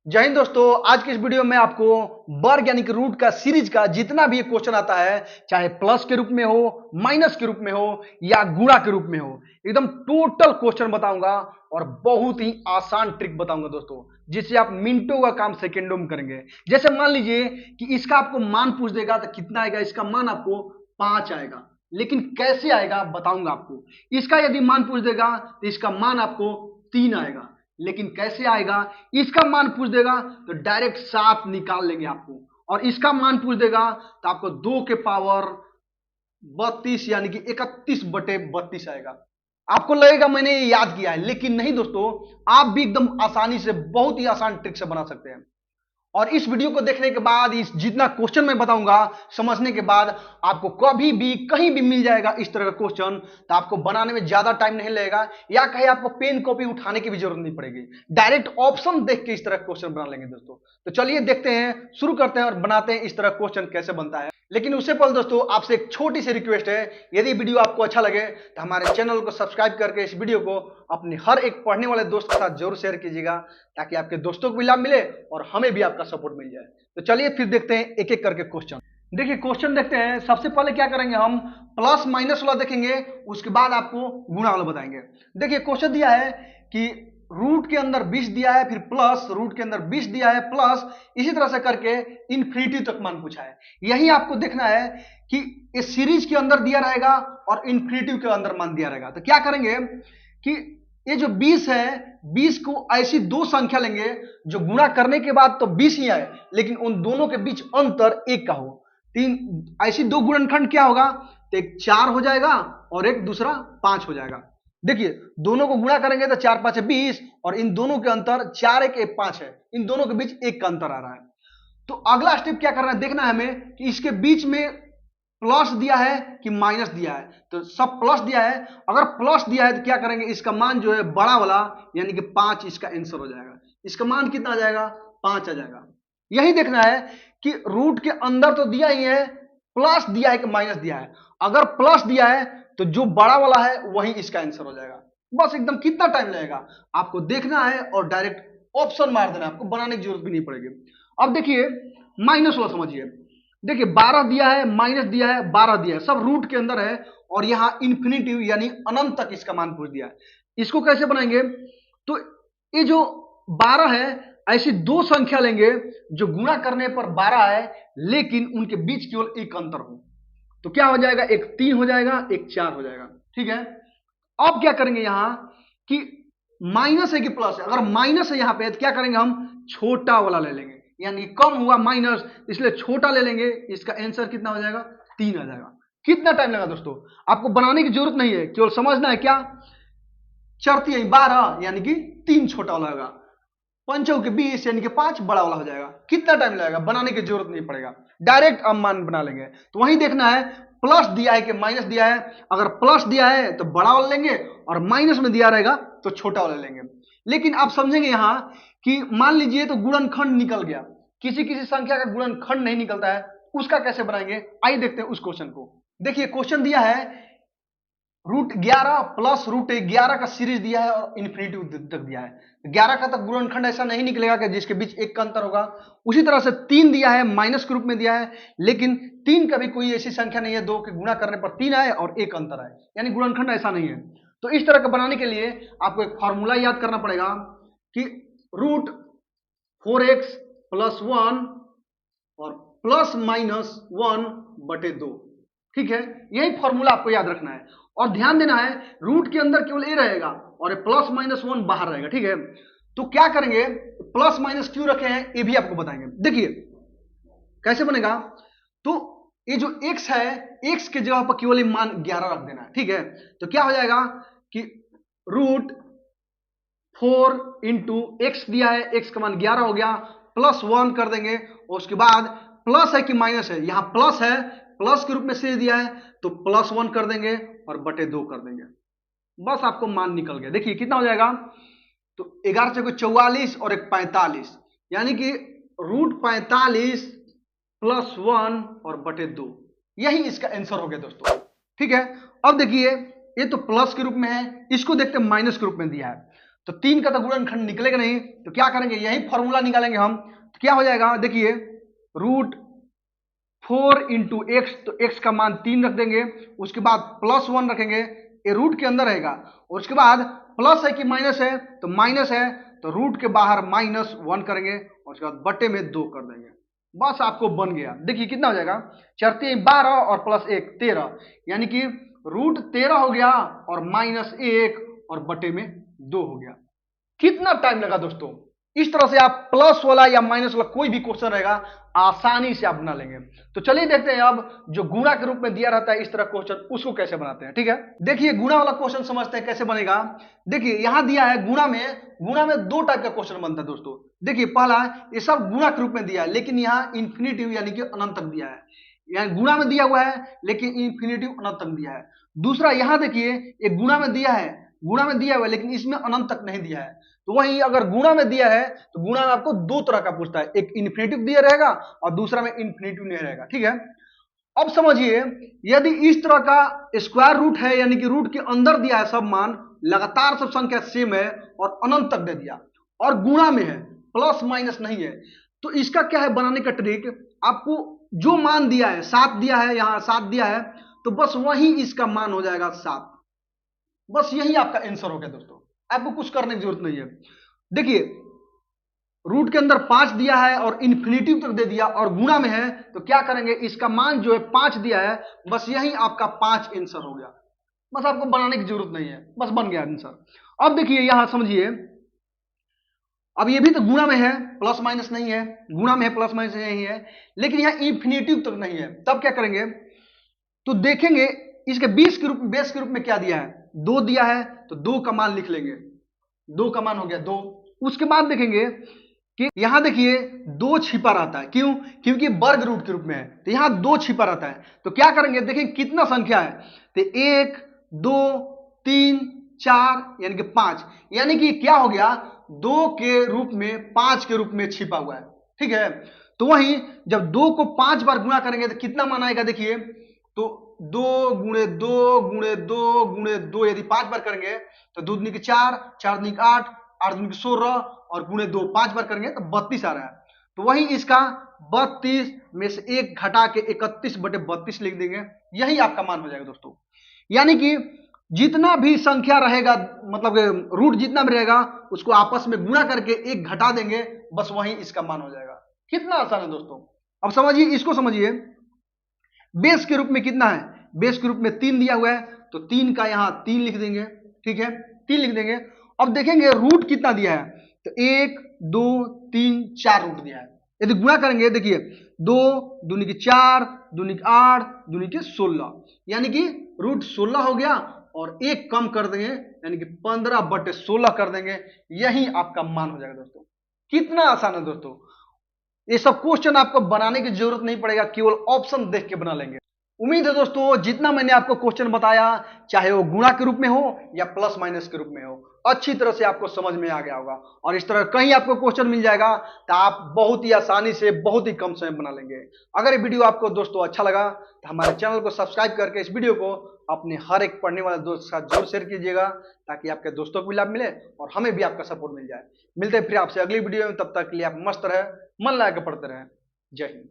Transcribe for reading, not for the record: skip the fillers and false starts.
जय हिंद दोस्तों। आज के इस वीडियो में आपको वर्ग यानी कि रूट का सीरीज का जितना भी क्वेश्चन आता है, चाहे प्लस के रूप में हो, माइनस के रूप में हो या गुणा के रूप में हो, एकदम टोटल क्वेश्चन बताऊंगा और बहुत ही आसान ट्रिक बताऊंगा दोस्तों, जिससे आप मिनटों का काम सेकेंडों में करेंगे। जैसे मान लीजिए कि इसका आपको मान पूछ देगा तो कितना आएगा, इसका मान आपको 5 आएगा, लेकिन कैसे आएगा बताऊंगा आपको। इसका यदि मान पूछ देगा तो इसका मान आपको 3 आएगा, लेकिन कैसे आएगा। इसका मान पूछ देगा तो डायरेक्ट 7 निकाल लेंगे आपको, और इसका मान पूछ देगा तो आपको 2 के पावर 32 यानी कि 31/32 आएगा। आपको लगेगा मैंने ये याद किया है, लेकिन नहीं दोस्तों, आप भी एकदम आसानी से, बहुत ही आसान ट्रिक से बना सकते हैं। और इस वीडियो को देखने के बाद, इस जितना क्वेश्चन मैं बताऊंगा समझने के बाद, आपको कभी भी कहीं भी मिल जाएगा इस तरह का क्वेश्चन, तो आपको बनाने में ज्यादा टाइम नहीं लगेगा, या कहीं आपको पेन कॉपी उठाने की भी जरूरत नहीं पड़ेगी। डायरेक्ट ऑप्शन देख के इस तरह क्वेश्चन बना लेंगे दोस्तों। तो चलिए देखते हैं, शुरू करते हैं और बनाते हैं इस तरह क्वेश्चन कैसे बनता है। लेकिन उससे पहले दोस्तों आपसे एक छोटी सी रिक्वेस्ट है, यदि वीडियो आपको अच्छा लगे तो हमारे चैनल को सब्सक्राइब करके इस वीडियो को अपने हर एक पढ़ने वाले दोस्त के साथ जरूर शेयर कीजिएगा, ताकि आपके दोस्तों को भी लाभ मिले और हमें भी आपका सपोर्ट मिल जाए। तो चलिए फिर देखते हैं एक एक करके क्वेश्चन। देखिए क्वेश्चन देखते हैं। सबसे पहले क्या करेंगे, हम प्लस माइनस वाला देखेंगे, उसके बाद आपको गुणा वाला बताएंगे। देखिए क्वेश्चन दिया है कि रूट के अंदर 20 दिया है, फिर प्लस रूट के अंदर 20 दिया है, प्लस इसी तरह से करके इन्फिनिटी तक मान पूछा है। यही आपको देखना है कि इस सीरीज के अंदर दिया रहेगा और इन्फिनिटी के अंदर मान दिया रहेगा। तो क्या करेंगे कि ये जो 20 है, 20 को ऐसी दो संख्या लेंगे जो गुणा करने के बाद तो 20 ही आए, लेकिन उन दोनों के बीच अंतर 1 का हो। तीन ऐसी दो गुणनखंड क्या होगा, तो एक 4 हो जाएगा और एक दूसरा 5 हो जाएगा। देखिए दोनों को गुणा करेंगे तो 4 5 20, और इन दोनों के अंतर 4 1 5 है, इन दोनों के बीच 1 का अंतर आ रहा है। तो अगला स्टेप क्या करना है, देखना है हमें कि इसके बीच में प्लस दिया है कि माइनस दिया है। तो सब प्लस दिया है, अगर प्लस दिया है तो क्या करेंगे, इसका मान जो है बड़ा वाला यानी कि 5 इसका आंसर हो जाएगा। इसका मान कितना आ जाएगा, 5 आ जाएगा। यही देखना है कि रूट के अंदर तो दिया ही है, प्लस दिया है कि माइनस दिया है। अगर प्लस दिया है तो जो बड़ा वाला है वही इसका आंसर हो जाएगा। बस एकदम कितना टाइम लगेगा आपको देखना है और डायरेक्ट ऑप्शन मार देना है, आपको बनाने की जरूरत भी नहीं पड़ेगी। अब देखिए माइनस वाला समझिए। देखिए 12 दिया है, माइनस दिया है, 12 दिया है, सब रूट के अंदर है, और यहां इन्फिनिटी यानी अनंत तक इसका मान पूछ दिया है। इसको कैसे बनाएंगे, तो ये जो 12 है, ऐसी दो संख्या लेंगे जो गुणा करने पर 12 है, लेकिन उनके बीच केवल एक अंतर हो। तो क्या हो जाएगा, एक 3 हो जाएगा, एक 4 हो जाएगा। ठीक है, अब क्या करेंगे यहां कि माइनस है कि प्लस है। अगर माइनस है यहां पे तो क्या करेंगे, हम छोटा वाला ले लेंगे, यानी कम हुआ माइनस, इसलिए छोटा ले लेंगे। इसका आंसर कितना हो जाएगा, 3 आ जाएगा। कितना टाइम लगा दोस्तों, आपको बनाने की जरूरत नहीं है, केवल समझना है। क्या चढ़ती है 12 यानी कि 3 छोटा वाला होगा, पंचों के 20 यानी कि 5 बड़ा वाला हो जाएगा। कितना टाइम लगेगा, बनाने की जरूरत नहीं पड़ेगा, डायरेक्ट हम मान बना लेंगे। तो वही देखना है प्लस दिया है कि माइनस दिया है। अगर प्लस दिया है तो बड़ा वाला लेंगे, और माइनस में दिया रहेगा तो छोटा वाला लेंगे। लेकिन आप समझेंगे यहां कि मान लीजिए तो गुणनखंड निकल गया, किसी किसी संख्या का गुणनखंड नहीं निकलता है, उसका कैसे बनाएंगे, आइए देखते हैं उस क्वेश्चन को। देखिए क्वेश्चन दिया है √11 प्लस √11 का सीरीज दिया है और इन्फिनिटी तक दिया है। 11 का तक गुणनखंड ऐसा नहीं निकलेगा कि जिसके बीच एक का अंतर होगा। उसी तरह से 3 दिया है, माइनस के रूप में दिया है, लेकिन 3 का भी कोई ऐसी संख्या नहीं है 2 के गुणा करने पर 3 आए और एक अंतर आए, यानी गुणनखंड ऐसा नहीं है। तो इस तरह का बनाने के लिए आपको एक फॉर्मूला याद करना पड़ेगा कि √4x + 1 और ±1/2। ठीक है, यही फॉर्मूला आपको याद रखना है, और ध्यान देना है रूट के अंदर केवल ए रहेगा और +-1 बाहर रहेगा। ठीक है, तो क्या करेंगे, प्लस माइनस क्यों रखे हैं ये भी आपको बताएंगे। देखिए कैसे बनेगा, तो ये जो x है, x के जगह पर केवल मान 11 रख देना है। ठीक है, तो क्या हो जाएगा कि √4 × x दिया है, x का मान 11 हो गया, +1 कर देंगे, और उसके बाद प्लस है कि माइनस है, यहां प्लस है, प्लस के रूप में सीरीज दिया है तो +1 कर देंगे और बटे 2 कर देंगे। बस आपको मान निकल गया। देखिए कितना हो जाएगा, तो 11 से 44 और एक 45, यानी कि √45 + 1 और बटे 2, यही इसका आंसर हो गया दोस्तों। ठीक है, अब देखिए ये तो प्लस के रूप में है, इसको देखते हैं माइनस के रूप में दिया है। तो 3 का तो गुणनखंड निकलेगा नहीं, तो क्या करेंगे, यही फॉर्मूला निकालेंगे हम। तो क्या हो जाएगा, देखिए √4 इंटू एक्स, तो एक्स का मान 3 रख देंगे, उसके बाद +1 रखेंगे, ये रूट के अंदर रहेगा, और उसके बाद प्लस है कि माइनस है, तो माइनस है, तो रूट के बाहर -1 करेंगे, और उसके बाद बटे में 2 कर देंगे। बस आपको बन गया। देखिए कितना हो जाएगा, 4×3 = 12 और +1 13, यानी कि √13 हो गया और -1 और बटे में 2 हो गया। कितना टाइम लगा दोस्तों। इस तरह से आप प्लस वाला या माइनस वाला कोई भी क्वेश्चन रहेगा आसानी से आप बना लेंगे। तो चलिए देखते हैं अब जो गुणा के रूप में दिया रहता है इस तरह क्वेश्चन, उसको कैसे बनाते हैं। ठीक है, देखिए गुणा वाला क्वेश्चन समझते हैं कैसे बनेगा। देखिए यहां दिया है गुणा में 2 टाइप का क्वेश्चन बनता है दोस्तों। देखिए पहला, ये सब गुणा के रूप में दिया है, लेकिन यहाँ इंफिनिटिव यानी कि अनंत तक दिया है। यहाँ गुणा में दिया हुआ है लेकिन इंफिनिटिव अनंत तक दिया है। दूसरा यहां देखिए, ये गुणा में दिया है, लेकिन इसमें अनंत तक नहीं दिया है। तो वहीं अगर गुणा में दिया है तो गुणा में आपको 2 तरह का पूछता है, एक इन्फिनेटिव दिया रहेगा और दूसरा में इन्फिनेटिव नहीं रहेगा। ठीक है, अब समझिए, यदि इस तरह का स्क्वायर रूट है, यानी कि रूट के अंदर दिया है सब मान, लगातार सब संख्या सेम है और अनंत तक दे दिया, और गुणा में है, प्लस माइनस नहीं है, तो इसका क्या है बनाने का ट्रिक, आपको जो मान दिया है 7 दिया है, यहां 7 दिया है, तो बस वही इसका मान हो जाएगा 7। बस यही आपका आंसर हो गया दोस्तों, आपको कुछ करने की जरूरत नहीं है। देखिए रूट के अंदर 5 दिया है और इन्फिनिटिव तक दे दिया और गुणा में है, तो क्या करेंगे, इसका मान जो है 5 दिया है, बस यही आपका 5 आंसर हो गया। बस आपको बनाने की जरूरत नहीं है, बस बन गया आंसर। अब देखिए यहां समझिए, अब ये भी तो गुणा में है, प्लस माइनस नहीं है, गुणा में है प्लस माइनस नहीं है, लेकिन यहां इंफिनिटिव तक नहीं है। तब क्या करेंगे, तो देखेंगे इसके बेस के रूप में क्या दिया है, 2 दिया है, तो 2 का मान लिख लेंगे, 2 का मान हो गया 2। उसके बाद देखेंगे कि यहां देखिए 2 छिपा रहता है, क्यों, क्योंकि वर्ग रूट के रूप में है, तो यहां 2 छिपा रहता है। तो क्या करेंगे, देखिए कितना संख्या है, तो 1 2 3 4 यानी कि 5, यानी कि क्या हो गया, 2 के रूप में 5 के रूप में छिपा हुआ है। ठीक है, तो वहीं जब 2 को 5 बार गुणा करेंगे तो कितना मान आएगा, देखिए तो 2 × 2 × 2 × 2, यदि 5 बार करेंगे तो 2 दूनी 4, 4 दूनी 8, 8 दूनी 16 और गुणे 2 5 बार करेंगे तो 32 आ रहा है। तो वही इसका 32 में से 1 घटा के 31/32 लिख देंगे, यही आपका मान हो जाएगा दोस्तों। यानी कि जितना भी संख्या रहेगा, मतलब रूट जितना भी रहेगा, उसको आपस में गुणा करके 1 घटा देंगे, बस वही इसका मान हो जाएगा। कितना आसान है दोस्तों। अब समझिए, इसको समझिए, बेस के रूप में कितना है, बेस के रूप में 3 दिया हुआ है, तो 3 का यहां 3 लिख देंगे। ठीक है, 3 लिख देंगे। अब देखेंगे रूट कितना दिया है, तो 1 2 3 4 रूट दिया है। यदि गुणा करेंगे, देखिए 2 दूनी 4 दूनी 8 दूनी 16, यानी कि रूट 16 हो गया, और 1 कम कर देंगे, यानी कि 15/16 कर देंगे, यही आपका मान हो जाएगा दोस्तों। कितना आसान है दोस्तों। ये सब क्वेश्चन आपको बनाने की जरूरत नहीं पड़ेगा, केवल ऑप्शन देख के बना लेंगे। उम्मीद है दोस्तों जितना मैंने आपको क्वेश्चन बताया, चाहे वो गुणा के रूप में हो या प्लस माइनस के रूप में हो, अच्छी तरह से आपको समझ में आ गया होगा। और इस तरह कहीं आपको क्वेश्चन मिल जाएगा तो आप बहुत ही आसानी से बहुत ही कम समय बना लेंगे। अगर ये वीडियो आपको दोस्तों अच्छा लगा तो हमारे चैनल को सब्सक्राइब करके इस वीडियो को अपने हर एक पढ़ने वाले दोस्त के साथ जरूर शेयर कीजिएगा, ताकि आपके दोस्तों को भी लाभ मिले और हमें भी आपका सपोर्ट मिल जाए। मिलते हैं फिर आपसे अगली वीडियो में, तब तक के लिए आप मस्त रहे, मन लगा के पढ़ते रहे। जय हिंद।